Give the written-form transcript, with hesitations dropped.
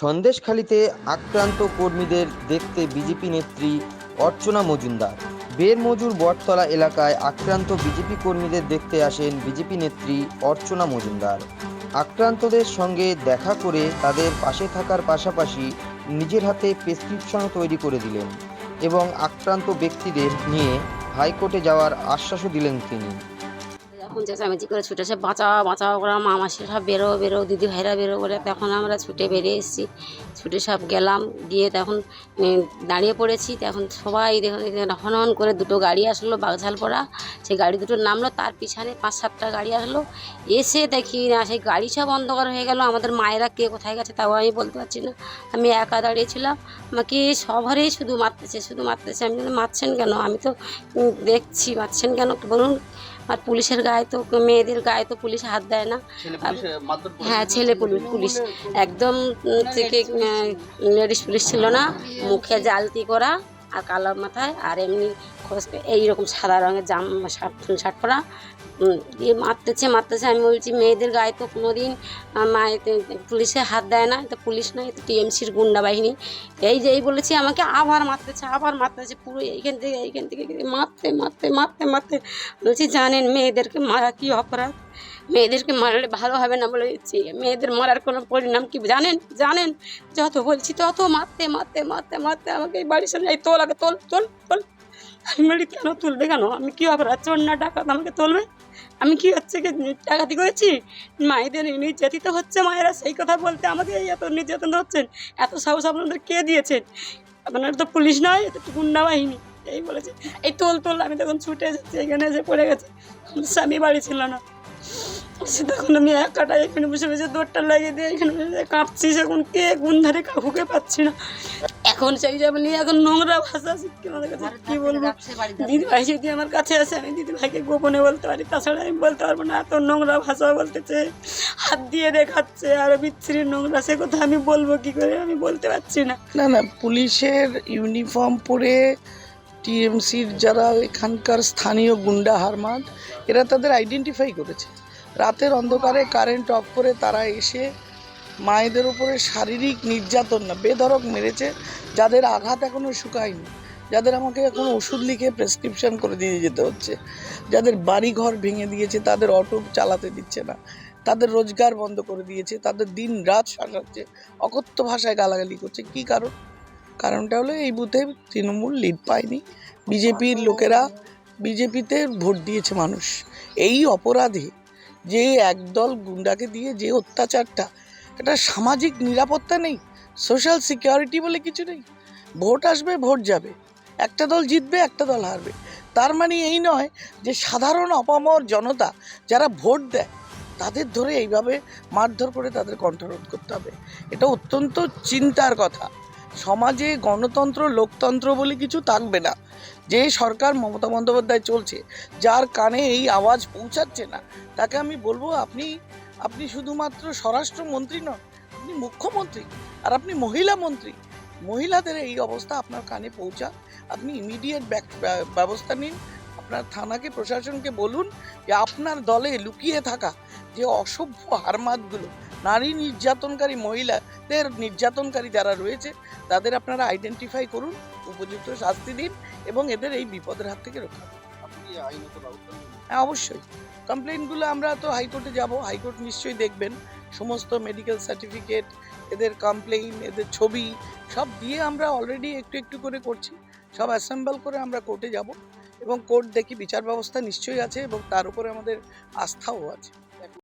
সন্দেশখালিতে আক্রান্ত কর্মীদের দেখতে বিজেপি নেত্রী অর্চনা মজুমদার। বেরমজুর বটতলা এলাকায় আক্রান্ত বিজেপি কর্মীদের দেখতে আসেন বিজেপি নেত্রী অর্চনা মজুমদার। আক্রান্তদের সঙ্গে দেখা করে তাদের পাশে থাকার পাশাপাশি নিজের হাতে প্রেসক্রিপশনও তৈরি করে দিলেন এবং আক্রান্ত ব্যক্তিদের নিয়ে হাইকোর্টে যাওয়ার আশ্বাসও দিলেন তিনি। এখন চেঁচামেচি করে ছুটে এসে বাঁচাও বাঁচাও করে মামাসি সব বেরো বেরো, দিদি ভাইরা বেরো বলে তখন আমরা ছুটে বেরিয়ে এসেছি। ছুটে সব গেলাম, গিয়ে তখন দাঁড়িয়ে পড়েছি। তখন সবাই দেখুন হন হন করে দুটো গাড়ি আসলো বাগঝালপড়া, সেই গাড়ি দুটো নামলো, তার পিছনে 5-7টা গাড়ি আসলো। এসে দেখি না সেই গাড়ি সব অন্ধকার হয়ে গেল। আমাদের মায়েরা কে কোথায় গেছে তাও আমি বলতে পারছি না। আমি একা দাঁড়িয়েছিলাম, আমাকে সবারই শুধু মারতেছে শুধু মারতেছে। আমি বলি মারছেন কেন? আমি তো দেখছি, মারছেন কেন বলুন। আর পুলিশের গায়ে তো, মেয়েদের গায়ে তো পুলিশ হাত দেয় না। হ্যাঁ, ছেলে পুলিশ একদম থেকে লেডিস পুলিশ ছিল না, মুখে জালতি করা আর কালো মাথায় আর এমনি এইরকম সাদা রঙের শার্ট পরা, দিয়ে মারতেছে। আমি বলছি মেয়েদের গায়ে তো কোনো দিন পুলিশে হাত দেয় না, তো পুলিশ নয়, তো টিএমসির গুন্ডা বাহিনী। এই বলেছি, আমাকে আবার মারতেছে পুরো এইখান থেকে মারতে বলছি জানেন মেয়েদেরকে মারা কী অপরাধ? মেয়েদেরকে মারলে ভালো হবে না বলে দিচ্ছি। মেয়েদের মারার কোনো পরিণাম কি জানেন? যত বলছি তত মারতে আমাকে এই বাড়ির সামনে এই তোল, আগে তোল। আমি বলি কেন তুলবে কেন? আমি কী অপরাধ? চোর না ডাকাত আমাকে তুলবে? আমি কি হচ্ছে কি ডাকাতি করেছি? মায়েদের নির্যাতিত হচ্ছে, মায়েরা সেই কথা বলতে আমাকে এত নির্যাতন হচ্ছেন, এত সাহস আপনাদের কে দিয়েছেন? আপনারা তো পুলিশ নয়, এটা তো গুন্ডা বাহিনী। এই বলেছে, এই তোল। আমি তখন ছুটে যাচ্ছি, এখানে এসে পড়ে গেছে। স্বামী বাড়ি ছিল না, তখন আমি একাটাই এখানে বসে দৌড়টা লাগিয়ে দিয়ে এখানে বসে কাঁপছি। এখন কে কোন ধারে কাকুকে পাচ্ছি না। এখন সেই যাবে নিয়ে এখন নোংরা ভাষা শিখছে আমাদের কাছে, কী বলবো। দিদিভাই যদি আমার কাছে আসে আমি দিদিভাইকে গোপনে বলতে পারি, তাছাড়া আমি বলতে পারবো না। এত নোংরা ভাষা বলতেছে, হাত দিয়ে দেখাচ্ছে, আর বিচ্ছিরি নোংরা, সে কথা আমি বলবো কি করে? আমি বলতে পারছি না। না, পুলিশের ইউনিফর্ম পরে টিএমসির যারা এখানকার স্থানীয় গুন্ডা হারমাদ, এরা তাদের আইডেন্টিফাই করেছে। রাতের অন্ধকারে কারেন্ট অফ করে তারা এসে মায়েদের উপরে শারীরিক নির্যাতন না বেধড়ক মেরেছে, যাদের আঘাত এখনও শুকায়নি, যাদের আমাকে এখন ওষুধ লিখে প্রেসক্রিপশন করে দিয়ে যেতে হচ্ছে, যাদের বাড়ি ঘর ভেঙে দিয়েছে, তাদের অটো চালাতে দিচ্ছে না, তাদের রোজগার বন্ধ করে দিয়েছে, তাদের দিন রাত শাসাচ্ছে, অকথ্য ভাষায় গালাগালি করছে। কি কারণটা হলো এই বুথে তৃণমূল লিড পায়নি, বিজেপির লোকেরা বিজেপিতে ভোট দিয়েছে মানুষ। এই অপরাধে যে একদল গুন্ডাকে দিয়ে যে অত্যাচারটা, এটা সামাজিক নিরাপত্তা নেই, সোশ্যাল সিকিউরিটি বলে কিছু নেই। ভোট আসবে, ভোট যাবে, একটা দল জিতবে, একটা দল হারবে। তার মানে এই নয় যে সাধারণ অপামর জনতা যারা ভোট দেয় তাদের ধরে এইভাবে মারধর করে তাদের কণ্ঠরোধ করতে হবে। এটা অত্যন্ত চিন্তার কথা। সমাজে গণতন্ত্র লোকতন্ত্র বলে কিছু থাকবে না। যে সরকার মমতা বন্দ্যোপাধ্যায় চলছে, যার কানে এই আওয়াজ পৌঁছাচ্ছে না, তাকে আমি বলবো আপনি শুধুমাত্র স্বরাষ্ট্রমন্ত্রী নন, আপনি মুখ্যমন্ত্রী, আর আপনি মহিলা মন্ত্রী। মহিলাদের এই অবস্থা আপনার কানে পৌঁছা, আপনি ইমিডিয়েট ব্যবস্থা নিন। আপনার থানাকে, প্রশাসনকে বলুন যে আপনার দলে লুকিয়ে থাকা যে অসভ্য হারমাদগুলো, নারী নির্যাতনকারী, মহিলাদের নির্যাতনকারী যারা রয়েছে, তাদের আপনারা আইডেন্টিফাই করুন, উপযুক্ত শাস্তি দিন এবং এদের এই বিপদের হাত থেকে রক্ষা করুন। হ্যাঁ, অবশ্যই। কমপ্লেনগুলো আমরা তো হাইকোর্টে যাব, হাইকোর্ট নিশ্চয়ই দেখবেন। সমস্ত মেডিকেল সার্টিফিকেট, এদের কমপ্লেইন, এদের ছবি সব দিয়ে আমরা অলরেডি একটু করে করছি। সব অ্যাসেম্বল করে আমরা কোর্টে যাব এবং কোর্ট দেখি বিচার ব্যবস্থা নিশ্চয়ই আছে এবং তার উপরে আমাদের আস্থাও আছে।